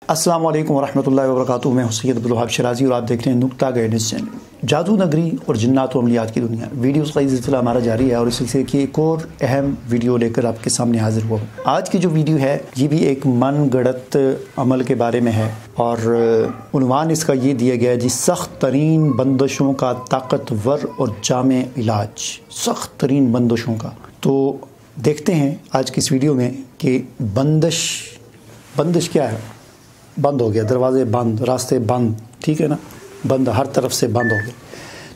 अस्सलाम वालेकुम वरहमतुल्लाहि वबरकातुहू। मैं सैयद अब्दुल वहाब शिराजी और आप देख रहे हैं नुक्ता गाइडेंस चैनल। जादू नगरी और जिन्नात व अमलियात की दुनिया वीडियोस का सिलसिला हमारा जारी है और इस सिलसिले की एक और अहम वीडियो लेकर आपके सामने हाजिर हुआ। आज की जो वीडियो है ये भी एक मन गढ़ंत अमल के बारे में है और उन्वान इसका ये दिया गया है जी, सख्त तरीन बंदिशों का ताकतवर और जामे इलाज। सख्त तरीन बंदिशों का तो देखते हैं आज की इस वीडियो में कि बंदिश क्या है। बंद हो गया, दरवाजे बंद, रास्ते बंद, ठीक है ना, बंद, हर तरफ से बंद हो गए।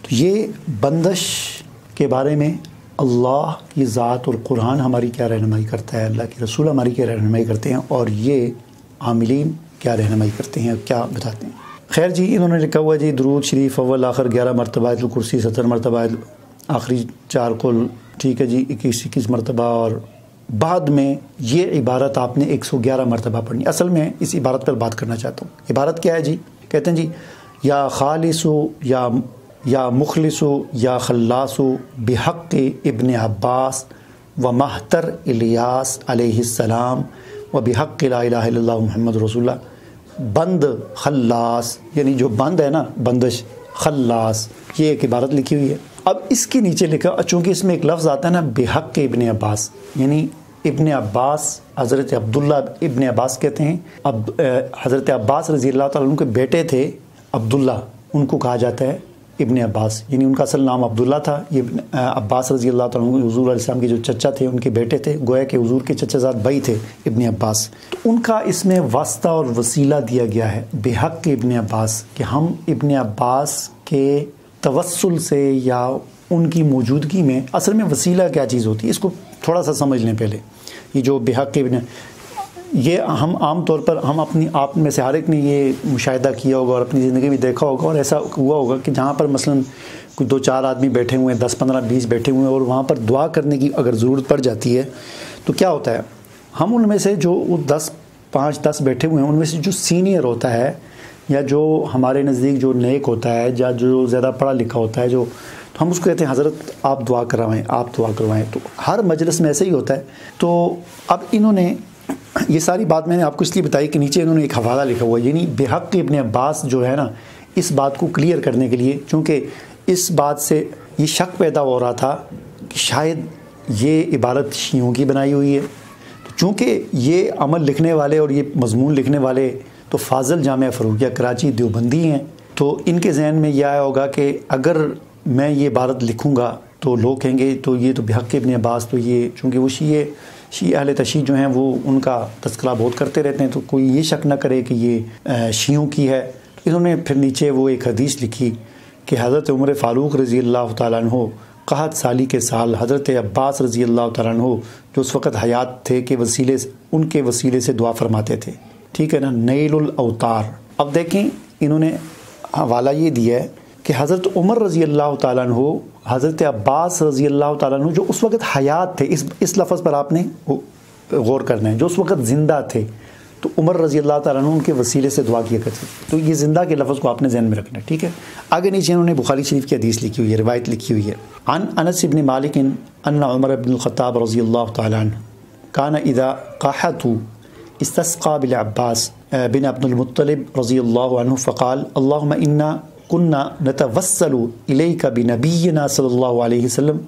तो ये बंदिश के बारे में अल्लाह की ज़ात और कुरान हमारी क्या रहनुमाई करता है, अल्लाह के रसूल हमारी क्या रहनुमाई करते हैं और ये आमिलीन क्या रहनुमाई करते हैं, क्या बताते हैं। खैर जी, इन्होंने लिखा हुआ जी, दुरूद शरीफ अव्वल आखिर 11 मरतबा, आयतुल कुर्सी 70 मरतबा, आखिरी 4 कुल, ठीक है जी, 21 मरतबा और बाद में ये इबारत आपने 111 मरतबा पढ़नी। असल में इस इबारत पर बात करना चाहता हूँ। इबारत क्या है जी? कहते हैं जी, या खालिसु या मुखलिसु या खल्लासु बिहक़ इब्न अब्बास व महतर इलियास अलैहिस्सलाम व बिहक़ ला इलाहा इल्लल्लाह मुहम्मद रसूलुल्लाह। बंद खल्लास, यानी जो बंद है ना, बंदिश, खल्लास, ये एक इबारत लिखी हुई है। अब इसके नीचे लिखा, चूँकि इसमें एक लफ्ज़ आता है ना, बिहक़ इब्न अब्बास, यानी इब्न अब्बास, हज़रत अब्दुल्ला इब्न अब्बास कहते हैं। अब हज़रत अब्बास रज़ी अल्लाह तआला अन्हु के बेटे थे अब्दुल्ला, उनको कहा जाता है इब्न अब्बास, यानी उनका असल नाम अब्दुल्ला था। ये अब्बास रज़ी अल्लाह तआला अन्हु हुज़ूर अलैहिस्सलाम के जो चचा थे उनके बेटे थे, गोया के हुज़ूर के चचाज़ाद भाई थे इब्न अब्बास। तो उनका इसमें वास्ता और वसीला दिया गया है बिहक़ इब्न अब्बास, कि हम इब्न अब्बास के तवस्सुल से या उनकी मौजूदगी में, असल में वसीला क्या चीज़ होती है इसको थोड़ा सा समझ लें पहले। ये जो बिहक़ इब्न, ये हम आम तौर पर हम अपनी आप में से हर एक ने ये मुशाहिदा किया होगा और अपनी ज़िंदगी में देखा होगा और ऐसा हुआ होगा कि जहाँ पर मसलन कोई 2-4 आदमी बैठे हुए हैं, 10, 15, 20 बैठे हुए हैं और वहाँ पर दुआ करने की अगर ज़रूरत पड़ जाती है तो क्या होता है, हम उनमें से जो 5-10 बैठे हुए हैं उनमें से जो सीनियर होता है या जो हमारे नज़दीक जो नेक होता है या जो ज़्यादा पढ़ा लिखा होता है, जो तो हम उसको कहते हैं हज़रत आप दुआ करवाएं, आप दुआ करवाएं। तो हर मजलिस में ऐसे ही होता है। तो अब इन्होंने ये सारी बात मैंने आपको इसलिए बताई कि नीचे इन्होंने एक हवाला लिखा हुआ है, यानी बिहक़ इब्न अब्बास जो है ना, इस बात को क्लियर करने के लिए, क्योंकि इस बात से ये शक पैदा हो रहा था कि शायद ये इबारत शियों की बनाई हुई है। तो चूँकि ये अमल लिखने वाले और ये मज़मून लिखने वाले तो फाज़िल जामिया फ़रूकिया कराची देवबंदी हैं, तो इनके जहन में यह आया होगा कि अगर मैं ये इबारत लिखूँगा तो लोग कहेंगे तो ये तो बिहक़ इब्न अब्बास, तो ये चूँकि वो शी अहले तशय्युअ जो हैं वो उनका तज़किरा बहुत करते रहते हैं, तो कोई ये शक ना करे कि ये शियों की है। इन्होंने फिर नीचे वो एक हदीस लिखी कि हज़रत उमर फ़ारूक रज़ी अल्लाह तआला अन्हु कहत साली के साल हज़रत अब्बास रज़ी अल्लाह तआला अन्हु जो उस वक़्त हयात थे के उनके वसीले से दुआ फरमाते थे, ठीक है ना, नैलुल अवतार। अब देखें इन्होंने हवाला ये दिया है कि हज़रत उमर रज़ी अल्लाह तआला अन्हु, हज़रत अब्बास रज़ी अल्लाह तआला अन्हु जो उस वक़्त हयात थे, इस लफ्ज़ पर आपने गौर करना है, जो उस वक़्त ज़िंदा थे, तो उमर रज़ी अल्लाह तआला अन्हु उनके वसीले से दुआ किया करते थे। तो ये ज़िंदा के लफ्ज़ को आपने ज़हन में रखना है, ठीक है। आगे नीचे उन्होंने बुखारी शरीफ की हदीस लिखी हुई है, रिवायत लिखी हुई है, अन अनस इब्न मालिक अन्ना उमर इब्न अल-ख़त्ताब रज़ी अल्लाह तआला अन्हु काना इज़ा क़हतु इस्तस्क़ा बिल अब्बास बिन अब्दुल मुत्तलिब रज़ी अल्लाहु अन्हु फ़क़ाल अल्लाहुम्मा इन्ना कुन्ना नतवस्सलु इलैका बिनबिय्यिना सल्लल्लाहु अलैहि वसल्लम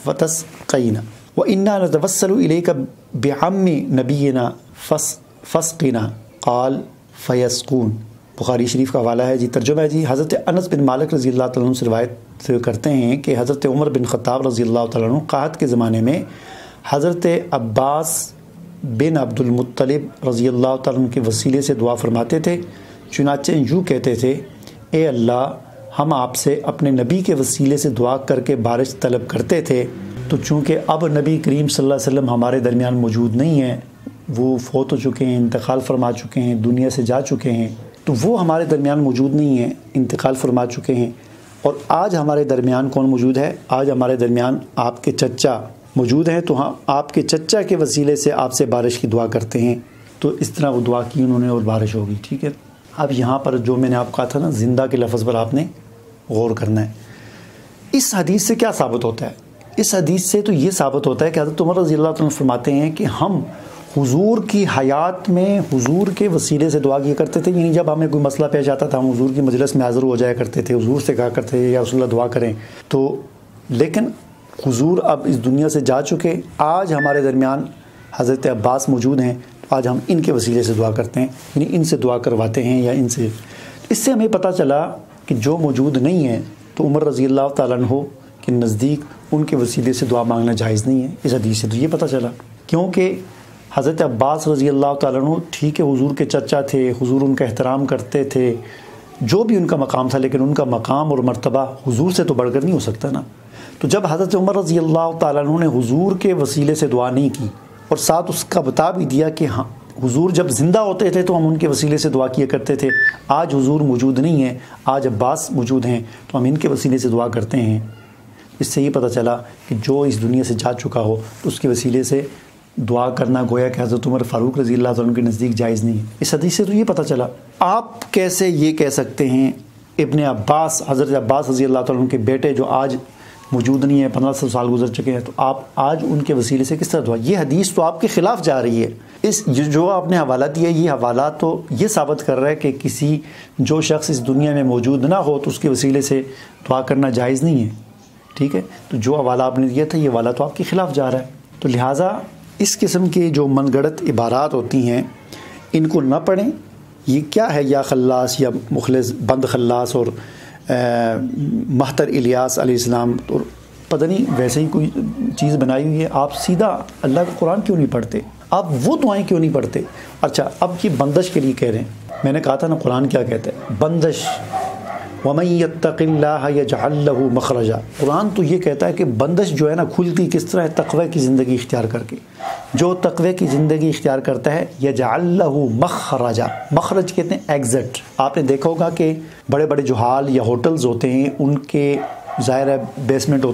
फतस्क़ीना व इन्ना नतवस्सलु इलैका बिअम्मि नबिय्यिना फस्क़ीना क़ाल फ़यस्क़ून। बुखारी शरीफ का हवाला है जी। तर्जुमा है जी, हज़रत अनस बिन मालिक रज़ी अल्लाह तआला अन्हु से रिवायत करते हैं कि हज़रत उमर बिन ख़त्ताब रज़ी अल्लाह तआला अन्हु क़हत के ज़माने में हज़रत अब्बास बिन अब्दुल मुत्तलिब रज़ी अल्लाह तआला अन्हु के वसीले से दुआ फरमाते थे। चुनाचे यूँ कहते थे, ए अल्लाह, हम आपसे अपने नबी के वसीले से दुआ करके बारिश तलब करते थे, तो चूँकि अब नबी करीम सल्लल्लाहु अलैहि वसल्लम हमारे दरमियान मौजूद नहीं हैं, वो फ़ौत हो चुके हैं, इंतकाल फरमा चुके हैं, दुनिया से जा चुके हैं, तो वो हमारे दरमियान मौजूद नहीं हैं, इंतकाल फरमा चुके हैं, और आज हमारे दरमियान कौन मौजूद है? आज हमारे दरमियान आपके चचा मौजूद हैं, तो हम आपके चचा के वसीले से आपसे बारिश की दुआ करते हैं। तो इस तरह वो दुआ की उन्होंने और बारिश होगी, ठीक है। अब यहाँ पर जो मैंने आपको कहा था ना, ज़िंदा के लफ्ज़ पर आपने गौर करना है। इस हदीस से क्या साबित होता है? इस हदीस से तो ये साबित होता है कि हज़रत उमर रज़ी अल्लाह तआला फरमाते हैं कि हम حضور کی حیات میں حضور کے وسیلے سے دعا کیا کرتے تھے، یعنی جب ہمیں کوئی مسئلہ پیش آتا تھا ہم حضور کی مجلس میں حاضر ہو جایا کرتے تھے، حضور سے کہا کرتے تھے یا رسول اللہ دعا کریں تو، لیکن حضور اب اس دنیا سے جا چکے، آج ہمارے درمیان حضرت عباس موجود ہیں، آج ہم ان کے وسیلے سے دعا کرتے ہیں، یعنی ان سے دعا کرواتے ہیں یا ان سے. اس سے ہمیں پتہ چلا کہ جو موجود نہیں ہیں تو عمر رضی اللہ تعالیٰ عنہ کے نزدیک ان کے وسیلے سے دعا مانگنا جائز نہیں ہے. اس حدیث سے تو یہ پتہ چلا، کیونکہ حضرت عباس رضی اللہ تعالیٰ عنہ ٹھیک ہے حضور کے چچا تھے، حضور ان کا احترام کرتے تھے، جو بھی ان کا مقام تھا، لیکن ان کا مقام اور مرتبہ حضور سے تو بڑھ کر نہیں ہو سکتا نا. تو جب حضرت عمر رضی اللہ تعالیٰ عنہ نے حضور کے وسیلے سے دعا نہیں کی اور ساتھ اس کا بتا بھی دیا کہ ہاں حضور جب زندہ ہوتے تھے تو ہم ان کے وسیلے سے دعا کیا کرتے تھے، آج حضور موجود نہیں ہیں، آج عباس موجود ہیں تو ہم ان کے وسیلے سے دعا کرتے ہیں. اس سے یہ پتہ چلا کہ جو اس دنیا سے جا چکا ہو تو اس کے وسیلے سے دعا کرنا گویا کہ حضرت عمر فاروق رضی اللہ عنہ کے نزدیک جائز نہیں ہے. اس حدیث سے تو یہ پتہ چلا. آپ کیسے یہ کہہ سکتے ہیں ابن عباس، حضرت عباس رضی اللہ عنہ کے بیٹے جو آج موجود نہیں ہیں، 1500 سال گزر چکے ہیں، تو آپ آج ان کے وسیلے سے کس طرح دعا؟ یہ حدیث تو آپ کے خلاف جا رہی ہے. اس جو آپ نے حوالہ دیا یہ حوالہ تو یہ ثابت کر رہا ہے کہ کسی جو شخص اس دنیا میں موجود نہ ہو تو اس کے وسیلے سے دعا کرنا جائز نہیں ہے. ٹھیک ہے، تو جو حوالہ آپ نے دیا تھا یہ حوالہ تو آپ کے خلاف جا رہا ہے. تو لہٰذا اس قسم کے جو من گھڑت عبارات ہوتی ہیں ان کو نہ پڑھیں. یہ کیا ہے یا خلاص یا مخلص بند خلاص اور مہتر الیاس علیہ السلام، تو پتہ نہیں ویسے ہی کوئی چیز بنائی ہوئی ہے. آپ سیدھا اللہ کا قرآن کیوں نہیں پڑھتے؟ آپ وہ دعائیں کیوں نہیں پڑھتے؟ اچھا اب یہ بندش کے لیے کہہ رہے ہیں. میں نے کہا تھا نا قرآن کیا کہتا ہے، بندش وَمَن يَتَّقِ اللَّهَ يَجْعَلْ لَهُ مَخْرَجًا. قرآن تو یہ کہتا ہے کہ بندش جو ہے نا کھلتی کس طرح ہے؟ تقوی کی زندگی اختیار کر کے. جو تقوی کی زندگی اختیار کرتا ہے يَجْعَلْ لَهُ مَخْرَجًا. مخرج کہتے ہیں ایگزٹ. آپ نے دیکھا ہوگا کہ بڑے بڑے جو ہال یا ہوٹلز ہوتے ہیں ان کے ظاہر ہے بیسمنٹ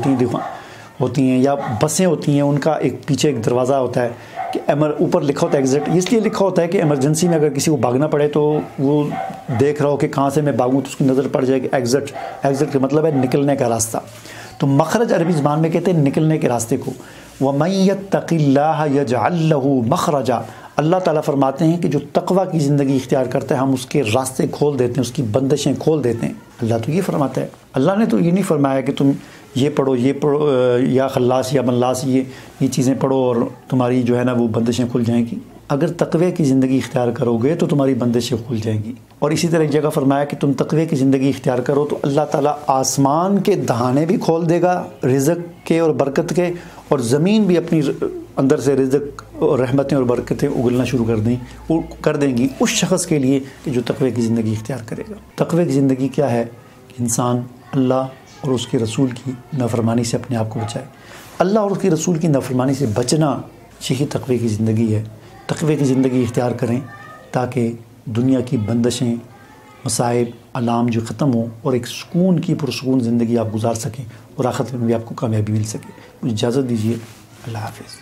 ہوتی ہیں یا بسیں ہوتی ہیں، ان کا ایک پیچھے ایک دروازہ ہوتا ہے کہ اوپر لکھا ہوتا ہے ایگزٹ. اس لیے لکھا ہوتا ہے کہ ایمرجنسی میں اگر کسی کو بھاگنا پڑے تو وہ دیکھ رہا ہو کہ کہاں سے میں بھاگوں تو اس کی نظر پڑ جائے کہ ایگزٹ. ایگزٹ کا مطلب ہے نکلنے کا راستہ. تو مخرج عربی زبان میں کہتے ہیں نکلنے کے راستے کو. وَمَن يَتَّقِ اللَّهَ يَجْعَلْ لَهُ مَخْرَجًا. اللہ تعالیٰ فرماتے ہیں کہ جو تقوی کی زندگی اختیار کرتا ہے ہم اس کے راستے کھول دیتے ہیں، اس کی بندشیں کھول دیتے ہیں. اللہ تو یہ فرماتا ہے. اللہ نے تو یہ نہیں فرمایا کہ تم یہ پڑھو یا خلاص یا ملاس یہ چیزیں پڑھو اور تمہاری جو ہے نا وہ بندشیں کھل جائیں گی. اگر تقوی کی زندگی اختیار کرو گے تو تمہاری بندشیں کھل جائیں گی. اور اسی طرح ایک جگہ فرمایا کہ تم تقوی کی زندگی اختیار کرو تو اللہ تعالیٰ آسمان کے دہانے بھی کھول دے گا رزق کے اور برکت کے، اور زمین بھی اپنی اندر سے رزق اور رحمتیں اور برکتیں اگلنا شروع کر دیں گی اس شخص کے لیے کہ جو تقوی کی زندگی اختیار کرے گا. تقوی کی زندگی کیا ہے؟ کہ انسان اللہ اور اس کے رسول کی نافرمانی سے اپنے آپ کو بچائے. اللہ اور اس کے رسول کی نافرمانی سے بچنا یہی تقوی کی زندگی ہے. تقوی کی زندگی اختیار کریں تاکہ دنیا کی بندشیں، مصائب، علام جو ختم ہوں اور ایک سکون کی پرسکون زندگی آپ گزار سکیں اور آخرت میں بھی آپ کو کامیابی مل سکے. مجھے اجازت دیجیے. اللہ حافظ.